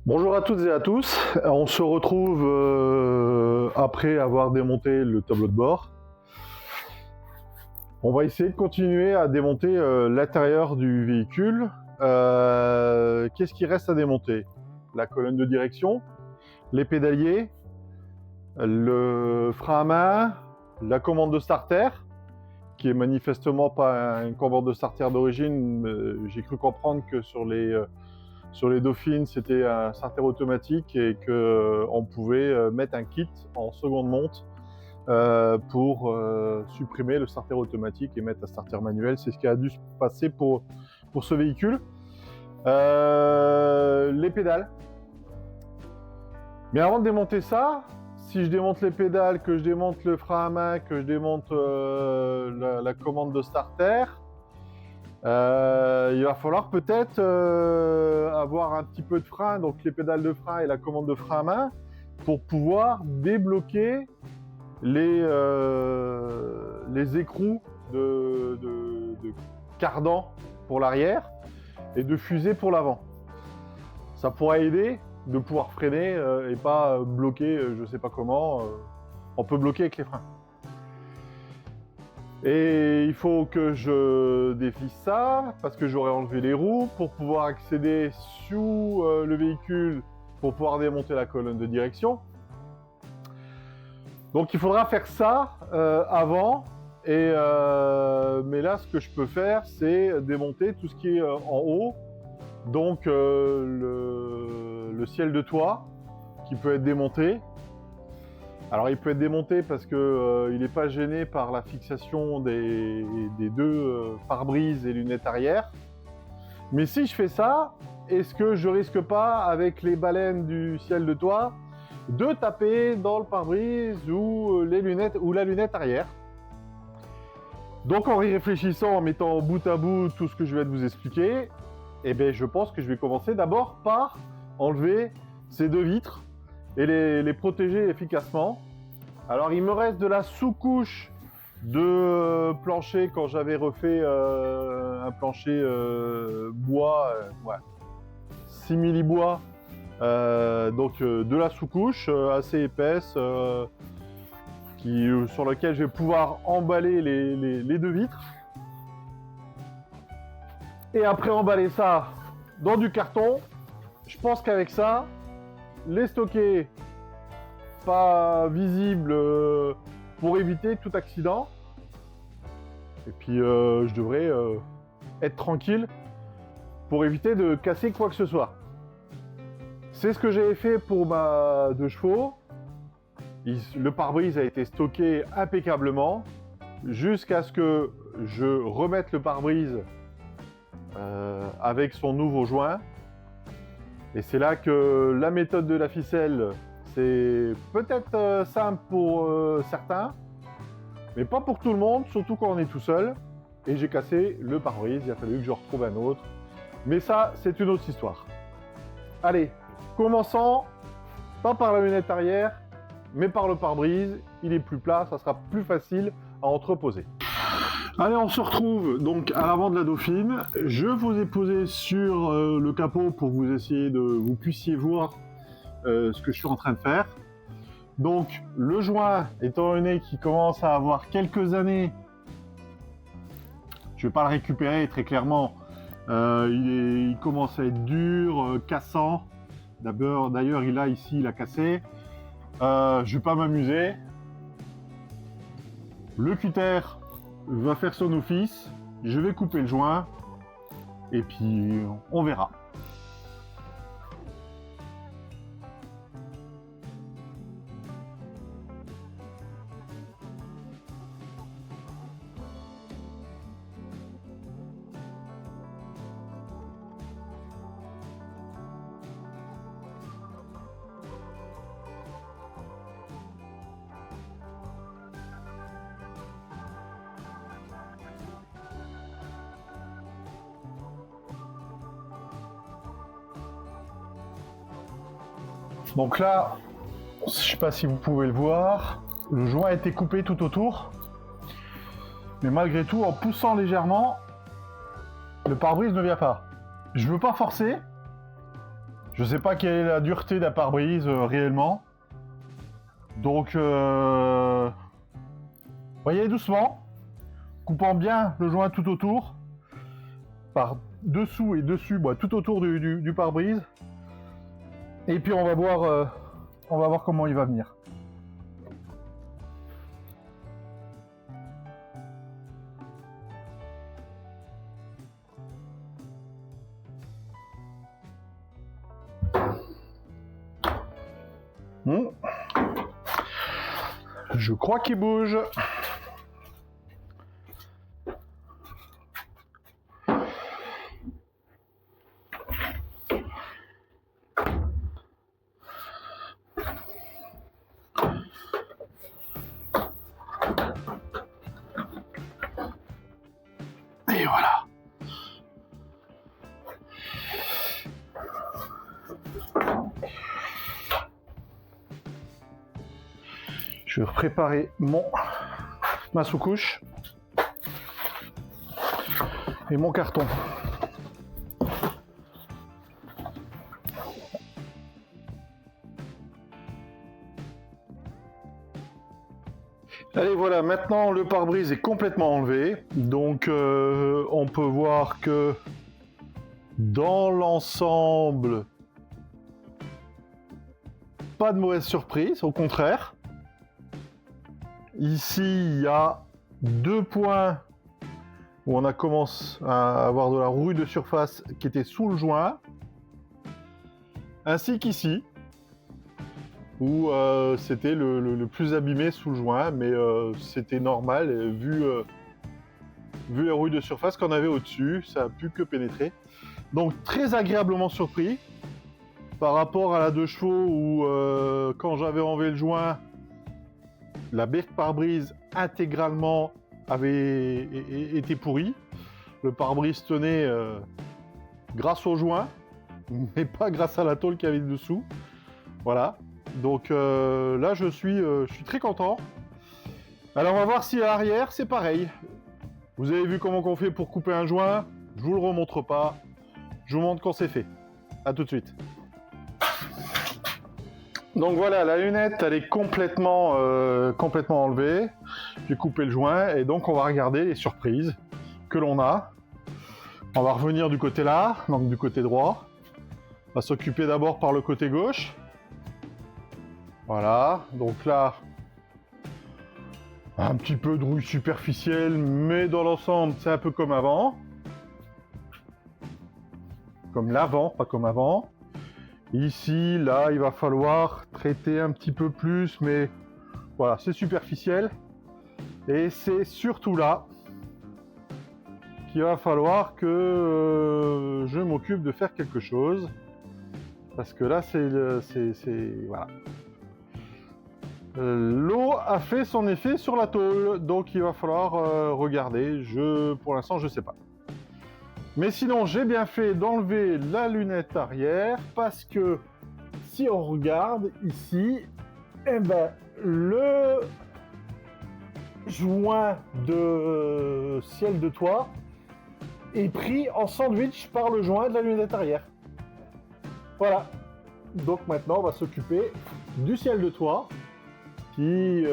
Bonjour à toutes et à tous, on se retrouve après avoir démonté le tableau de bord. On va essayer de continuer à démonter l'intérieur du véhicule. Qu'est-ce qui reste à démonter? La colonne de direction, les pédaliers, le frein à main, la commande de starter, qui est manifestement pas une commande de starter d'origine. J'ai cru comprendre que sur les Dauphines, c'était un starter automatique et qu'on pouvait mettre un kit en seconde monte pour supprimer le starter automatique et mettre un starter manuel. C'est ce qui a dû se passer pour ce véhicule. Les pédales. Mais avant de démonter ça, si je démonte les pédales, que je démonte le frein à main, que je démonte la commande de starter, il va falloir peut-être avoir un petit peu de frein, donc les pédales de frein et la commande de frein à main, pour pouvoir débloquer les écrous de cardan pour l'arrière et de fusée pour l'avant. Ça pourra aider de pouvoir freiner et pas bloquer, je sais pas comment. On peut bloquer avec les freins. Et il faut que je dévisse ça, parce que j'aurai enlevé les roues, pour pouvoir accéder sous le véhicule, pour pouvoir démonter la colonne de direction. Donc il faudra faire ça avant, mais là ce que je peux faire, c'est démonter tout ce qui est en haut, donc le ciel de toit, qui peut être démonté. Alors il peut être démonté parce que il n'est pas gêné par la fixation des deux pare-brise et lunettes arrière. Mais si je fais ça, est-ce que je risque pas, avec les baleines du ciel de toit, de taper dans le pare-brise ou les lunettes ou la lunette arrière? Donc en y réfléchissant, en mettant bout à bout tout ce que je vais vous expliquer, eh bien, je pense que je vais commencer d'abord par enlever ces deux vitres et les protéger efficacement. Alors il me reste de la sous-couche de plancher quand j'avais refait un plancher bois, ouais, simili bois, donc de la sous-couche assez épaisse sur laquelle je vais pouvoir emballer les deux vitres. Et après emballer ça dans du carton, je pense qu'avec ça, les stocker pas visible pour éviter tout accident. Et puis je devrais être tranquille pour éviter de casser quoi que ce soit. C'est ce que j'avais fait pour ma 2 chevaux. Le pare-brise a été stocké impeccablement jusqu'à ce que je remette le pare-brise avec son nouveau joint. Et c'est là que la méthode de la ficelle, c'est peut-être simple pour certains, mais pas pour tout le monde, surtout quand on est tout seul. Et j'ai cassé le pare-brise, il a fallu que je retrouve un autre. Mais ça, c'est une autre histoire. Allez, commençons, pas par la lunette arrière, mais par le pare-brise. Il est plus plat, ça sera plus facile à entreposer. Allez, on se retrouve donc à l'avant de la Dauphine. Je vous ai posé sur le capot pour que vous puissiez voir ce que je suis en train de faire. Donc le joint, étant donné qu'il commence à avoir quelques années, je ne vais pas le récupérer très clairement. Il commence à être dur, cassant. D'ailleurs, il a cassé. Je ne vais pas m'amuser. Le cutter va faire son office. Je vais couper le joint et puis on verra. Donc là, je ne sais pas si vous pouvez le voir, le joint a été coupé tout autour. Mais malgré tout, en poussant légèrement, le pare-brise ne vient pas. Je ne veux pas forcer, Je sais pas quelle est la dureté d'un pare-brise réellement. Donc, voyez doucement, coupant bien le joint tout autour, par dessous et dessus, tout autour du pare-brise. Et puis on va voir comment il va venir. Bon. Je crois qu'il bouge. Et voilà. Je vais préparer ma sous-couche et mon carton. Allez, voilà, maintenant le pare-brise est complètement enlevé, donc on peut voir que dans l'ensemble, pas de mauvaise surprise, au contraire. Ici, il y a 2 points où on a commencé à avoir de la rouille de surface qui était sous le joint, ainsi qu'ici, où c'était le plus abîmé sous le joint, mais c'était normal, vu la rouille de surface qu'on avait au-dessus, ça a pu que pénétrer. Donc très agréablement surpris, par rapport à la 2 chevaux où quand j'avais enlevé le joint, la baie de pare-brise intégralement avait été pourrie. Le pare-brise tenait grâce au joint, mais pas grâce à la tôle qu'il y avait dessous. Voilà. Donc là, je suis très content. Alors, on va voir si à l'arrière, c'est pareil. Vous avez vu comment on fait pour couper un joint. Je vous le remontre pas. Je vous montre quand c'est fait. A tout de suite. Donc voilà, la lunette, elle est complètement enlevée. J'ai coupé le joint et donc on va regarder les surprises que l'on a. On va revenir du côté là, donc du côté droit. On va s'occuper d'abord par le côté gauche. Voilà, donc là, un petit peu de rouille superficielle, mais dans l'ensemble, c'est un peu comme avant. Comme l'avant, pas comme avant. Ici, là, il va falloir traiter un petit peu plus, mais voilà, c'est superficiel. Et c'est surtout là qu'il va falloir que je m'occupe de faire quelque chose. Parce que là, voilà. L'eau a fait son effet sur la tôle, donc il va falloir regarder. Pour l'instant, je sais pas. Mais sinon, j'ai bien fait d'enlever la lunette arrière parce que si on regarde ici, eh ben, le joint de ciel de toit est pris en sandwich par le joint de la lunette arrière. Voilà. Donc maintenant, on va s'occuper du ciel de toit qui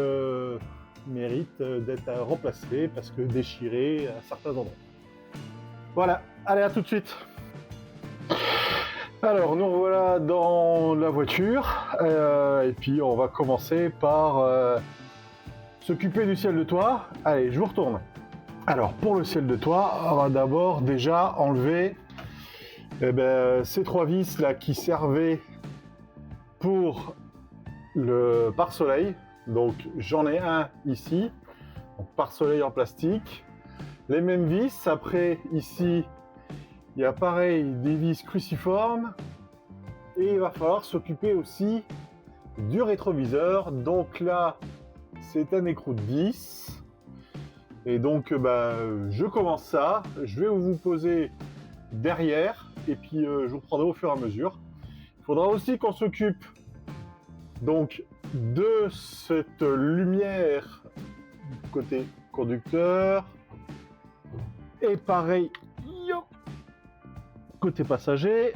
mérite d'être remplacé parce que déchiré à certains endroits. Voilà, allez, à tout de suite. Alors, nous voilà dans la voiture et puis on va commencer par s'occuper du ciel de toit. Allez, je vous retourne. Alors, pour le ciel de toit, on va d'abord déjà enlever ces 3 vis là qui servaient pour le pare-soleil. Donc, j'en ai un ici, donc pare-soleil en plastique. Les mêmes vis, après ici, il y a pareil des vis cruciformes et il va falloir s'occuper aussi du rétroviseur. Donc là, c'est un écrou de vis et donc je commence ça, je vais vous poser derrière et puis je vous prendrai au fur et à mesure. Il faudra aussi qu'on s'occupe donc de cette lumière côté conducteur. Et pareil, côté passager.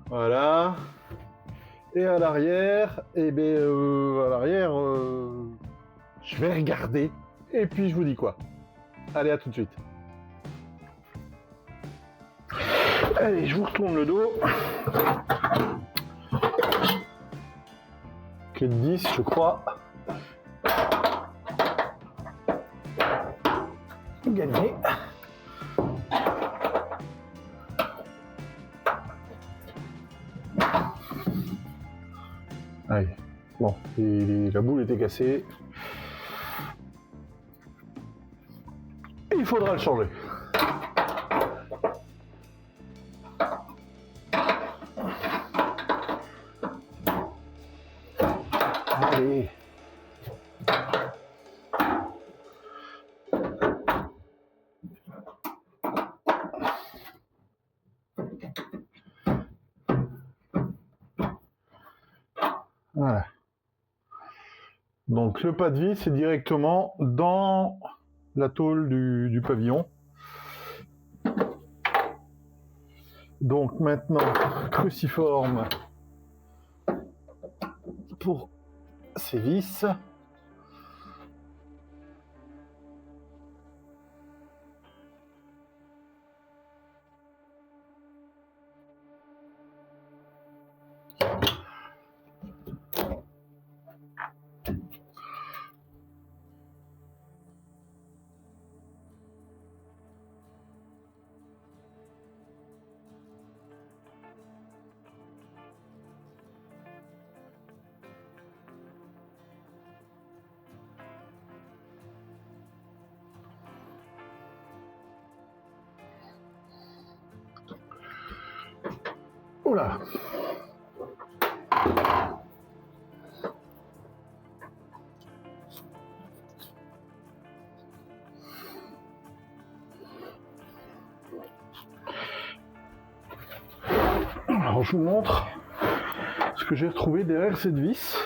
Voilà. Et à l'arrière, eh bien, à l'arrière, je vais regarder. Et puis je vous dis quoi. Allez, à tout de suite. Allez, je vous retourne le dos. Clé de 10, je crois. Gagné. Allez, bon, et la boule était cassée. Il faudra le changer. Allez. Voilà. Donc le pas de vis, c'est directement dans la tôle du pavillon. Donc maintenant, cruciforme pour ces vis. Oula. Alors je vous montre ce que j'ai retrouvé derrière cette vis.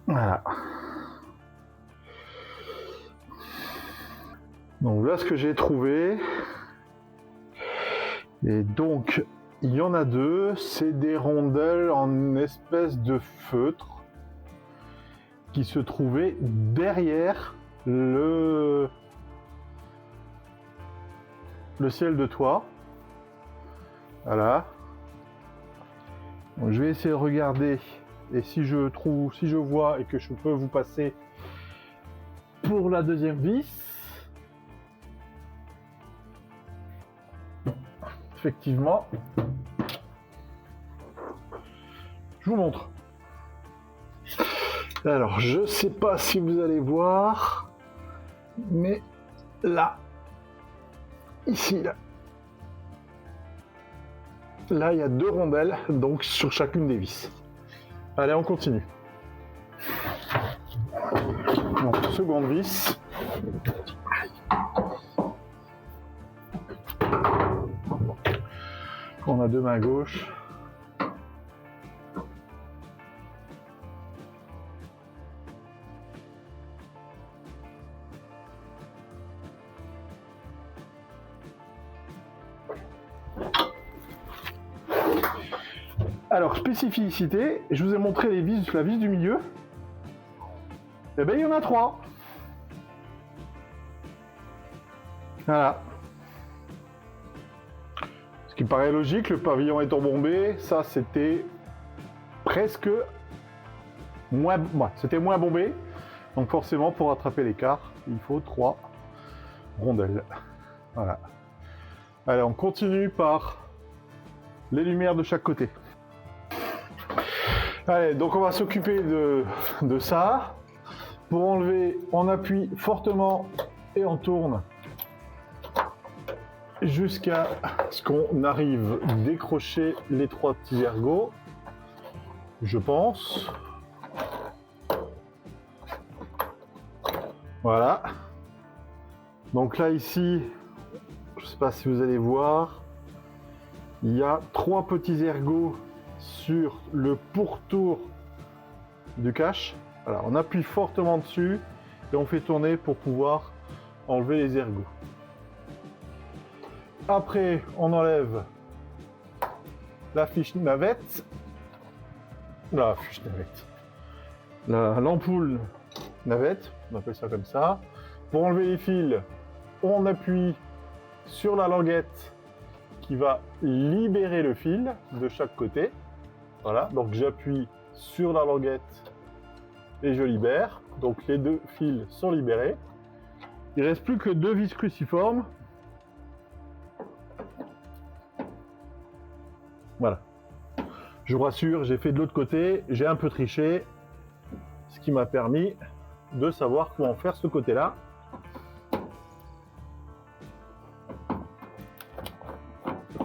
Voilà. Donc voilà ce que j'ai trouvé. Et donc il y en a deux, c'est des rondelles en espèce de feutre qui se trouvaient derrière le ciel de toit. Voilà. Donc, je vais essayer de regarder et si je trouve, si je vois et que je peux vous passer pour la deuxième vis. Effectivement. Je vous montre. Alors, je sais pas si vous allez voir, mais là, ici, là, il y a deux rondelles, donc sur chacune des vis. Allez, on continue. Donc, seconde vis. On a deux mains gauche. Alors, spécificité, je vous ai montré les vis, la vis du milieu. Eh bien, il y en a trois. Voilà. Ce qui paraît logique, le pavillon étant bombé, ça c'était presque moins, c'était moins bombé. Donc forcément, pour rattraper l'écart, il faut trois rondelles. Voilà. Allez, on continue par les lumières de chaque côté. Allez, donc on va s'occuper de ça. Pour enlever, on appuie fortement et on tourne jusqu'à ce qu'on arrive à décrocher les trois petits ergots, je pense. Voilà. Donc là, ici, je ne sais pas si vous allez voir, il y a trois petits ergots sur le pourtour du cache. Voilà, on appuie fortement dessus et on fait tourner pour pouvoir enlever les ergots. Après, on enlève la fiche navette, l'ampoule navette, on appelle ça comme ça. Pour enlever les fils, on appuie sur la languette qui va libérer le fil de chaque côté. Voilà, donc j'appuie sur la languette et je libère. Donc les deux fils sont libérés. Il ne reste plus que 2 vis cruciformes. Voilà. Je vous rassure, j'ai fait de l'autre côté, j'ai un peu triché, ce qui m'a permis de savoir comment faire ce côté-là.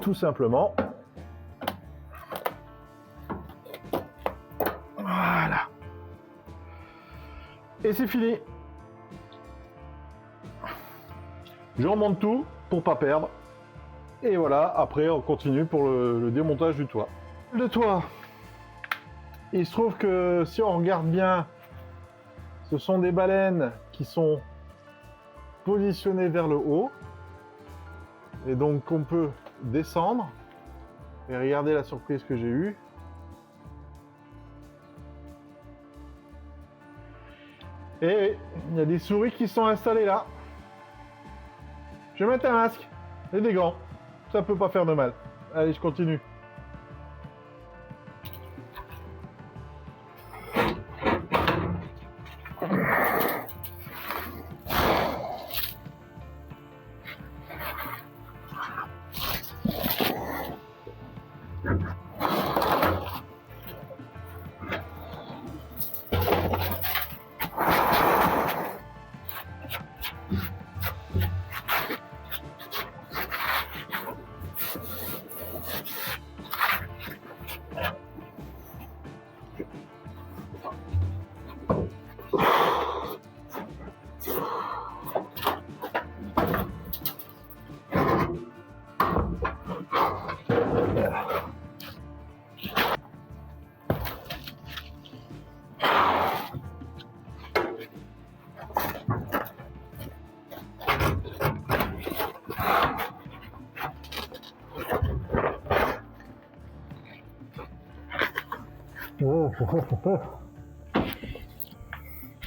Tout simplement. Voilà. Et c'est fini. Je remonte tout pour pas perdre. Et voilà, après on continue pour le démontage du toit. Le toit, il se trouve que si on regarde bien, ce sont des baleines qui sont positionnées vers le haut. Et donc on peut descendre. Et regardez la surprise que j'ai eue. Et il y a des souris qui sont installées là. Je vais mettre un masque et des gants. Ça peut pas faire de mal. Allez, je continue.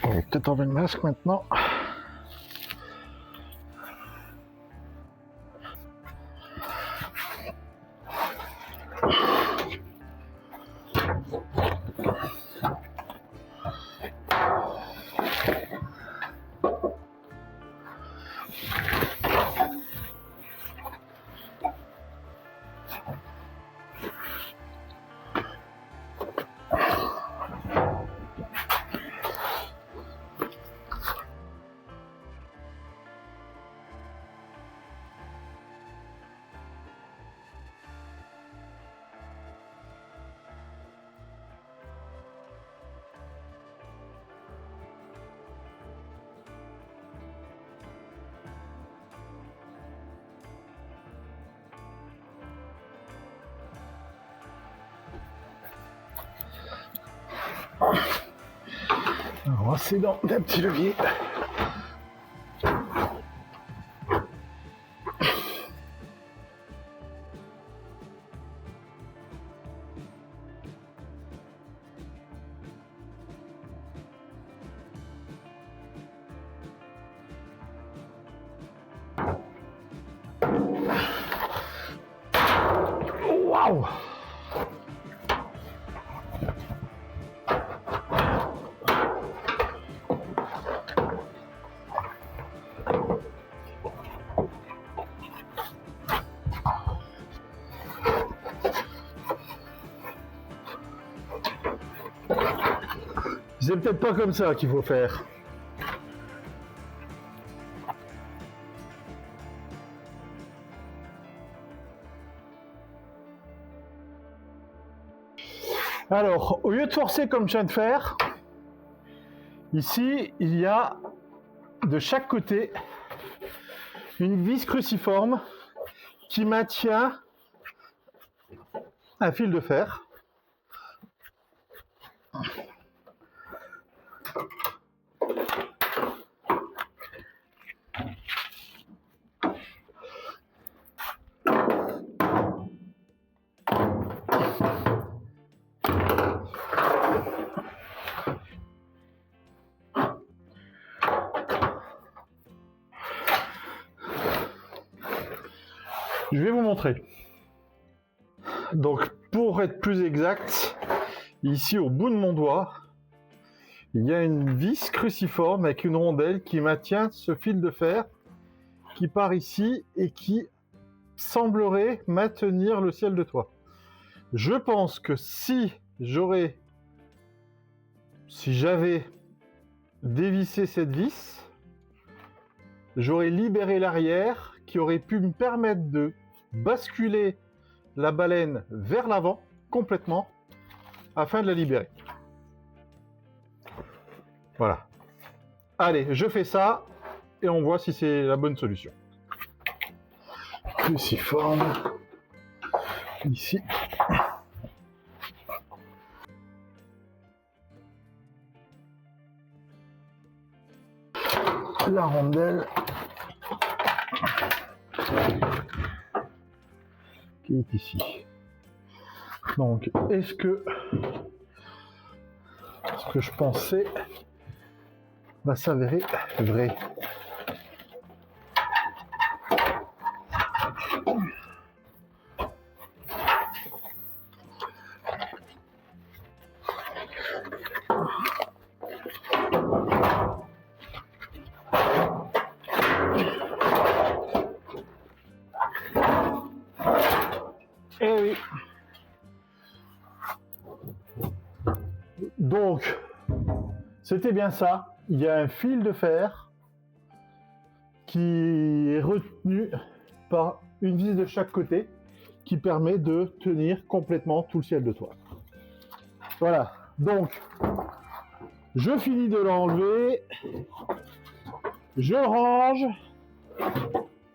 On va peut-être enlever le masque maintenant. Alors, c'est dans un petit levier. Waouh! C'est peut-être pas comme ça qu'il faut faire. Alors, au lieu de forcer comme je viens de faire, ici, il y a de chaque côté une vis cruciforme qui maintient un fil de fer. Je vais vous montrer. Donc, pour être plus exact, ici au bout de mon doigt, il y a une vis cruciforme avec une rondelle qui maintient ce fil de fer qui part ici et qui semblerait maintenir le ciel de toit. Je pense que si j'avais dévissé cette vis, j'aurais libéré l'arrière qui aurait pu me permettre de basculer la baleine vers l'avant complètement afin de la libérer. Voilà. Allez, je fais ça et on voit si c'est la bonne solution. Cruciforme ici. La rondelle qui est ici. Donc, est-ce que ce que je pensais va s'avérer vrai? Eh oui. Donc, c'était bien ça. Il y a un fil de fer qui est retenu par une vis de chaque côté qui permet de tenir complètement tout le ciel de toit. Voilà. Donc, je finis de l'enlever. Je le range.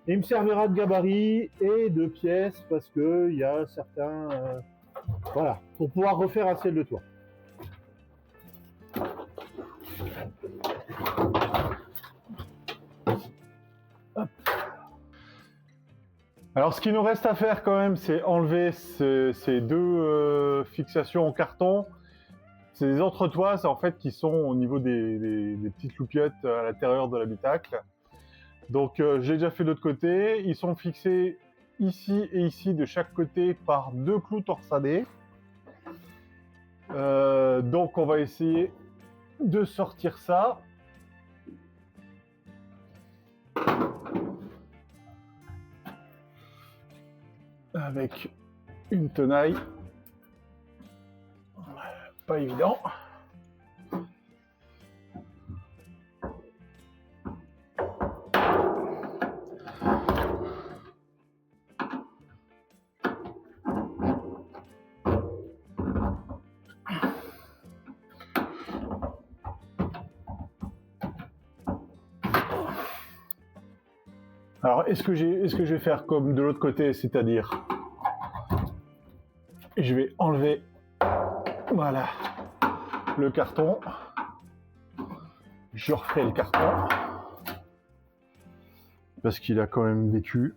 Il me servira de gabarit et de pièces parce que il y a certains, voilà, pour pouvoir refaire un ciel de toit. Hop. Alors, ce qu'il nous reste à faire quand même, c'est enlever ces deux fixations en carton. C'est des entretoises en fait qui sont au niveau des petites loupiottes à l'intérieur de l'habitacle. Donc j'ai déjà fait de l'autre côté, ils sont fixés ici et ici de chaque côté par deux clous torsadés. Donc on va essayer de sortir ça. Avec une tenaille. Pas évident. Alors, est-ce que je vais faire comme de l'autre côté, c'est-à-dire, je vais enlever, voilà, le carton, je referai le carton, parce qu'il a quand même vécu,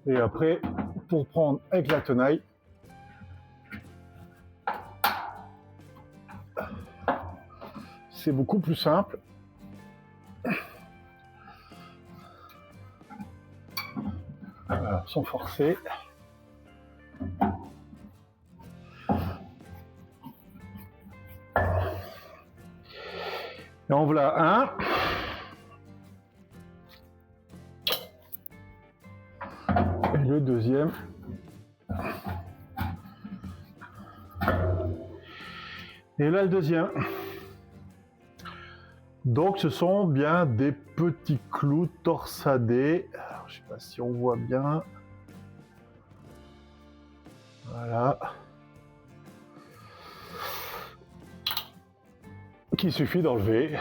et après, pour prendre avec la tenaille, c'est beaucoup plus simple. Alors, sans forcer. Et en voilà un. Et le deuxième. Et là le deuxième. Donc ce sont bien des petits clous torsadés. Alors, je ne sais pas si on voit bien. Voilà. Qu'il suffit d'enlever.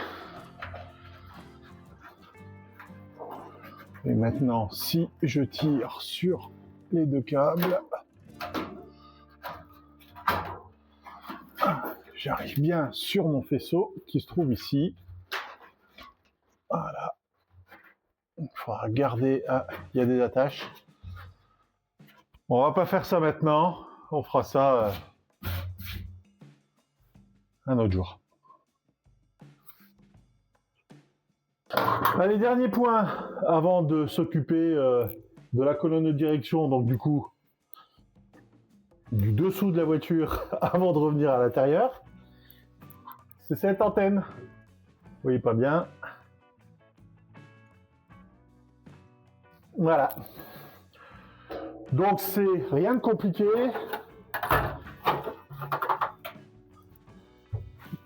Et maintenant, si je tire sur les deux câbles, j'arrive bien sur mon faisceau qui se trouve ici. Voilà. Il faudra garder. Ah, il y a des attaches. On va pas faire ça maintenant. On fera ça un autre jour. Allez, dernier point avant de s'occuper de la colonne de direction, donc du coup, du dessous de la voiture avant de revenir à l'intérieur, c'est cette antenne. Vous voyez pas bien. Voilà. Donc c'est rien de compliqué.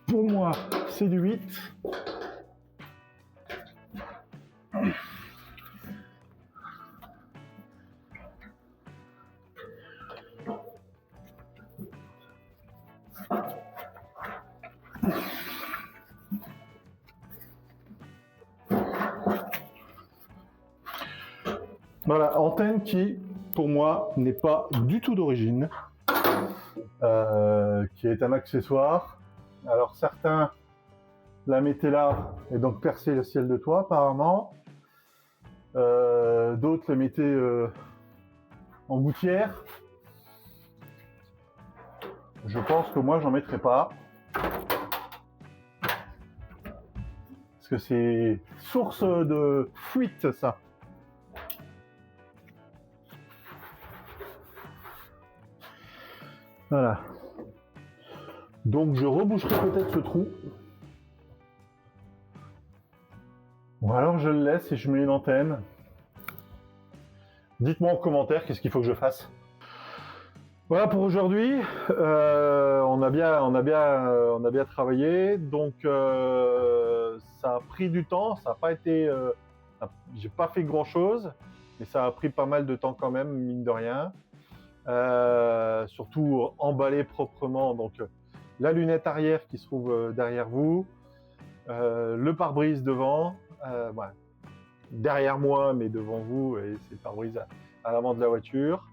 Pour moi, c'est du 8. Voilà, antenne qui, pour moi, n'est pas du tout d'origine, qui est un accessoire. Alors certains la mettaient là et donc perçaient le ciel de toit apparemment. D'autres la mettaient en gouttière. Je pense que moi j'en mettrai pas. Parce que c'est source de fuite ça. Voilà. Donc je reboucherai peut-être ce trou. Ou alors je le laisse et je mets une antenne. Dites-moi en commentaire qu'est-ce qu'il faut que je fasse. Voilà pour aujourd'hui. On a bien travaillé. Donc ça a pris du temps. Ça n'a pas été. J'ai pas fait grand-chose, mais ça a pris pas mal de temps quand même, mine de rien. Surtout emballer proprement. Donc la lunette arrière qui se trouve derrière vous, le pare-brise devant, voilà. Derrière moi mais devant vous, et c'est le pare-brise à l'avant de la voiture.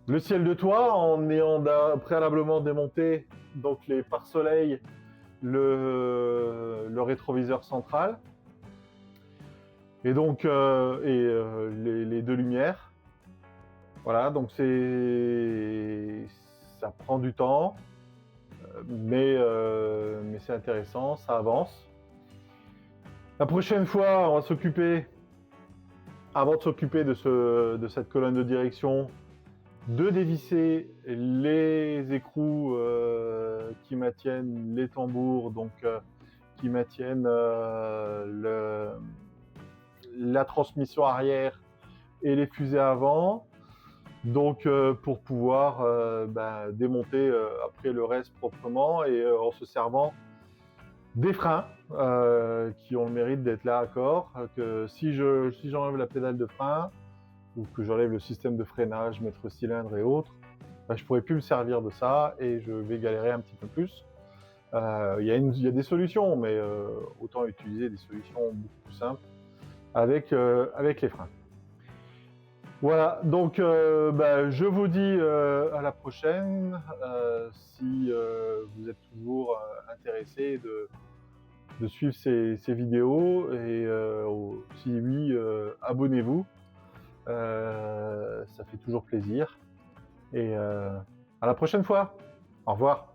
Le ciel de toit en ayant préalablement démonté donc les pare-soleil, le rétroviseur central et donc les deux lumières. Voilà, donc ça prend du temps, mais c'est intéressant, ça avance. La prochaine fois, on va s'occuper, avant de s'occuper de cette colonne de direction, de dévisser les écrous qui maintiennent les tambours, donc qui maintiennent la transmission arrière et les fusées avant. Donc pour pouvoir démonter après le reste proprement et en se servant des freins qui ont le mérite d'être là à corps, que si j'enlève la pédale de frein ou que j'enlève le système de freinage, maître cylindre et autres, je pourrais plus me servir de ça et je vais galérer un petit peu plus. Il y a des solutions, mais autant utiliser des solutions beaucoup plus simples avec les freins. Voilà, donc je vous dis à la prochaine. Si vous êtes toujours intéressé de suivre ces vidéos, et si oui, abonnez-vous. Ça fait toujours plaisir. Et à la prochaine fois. Au revoir.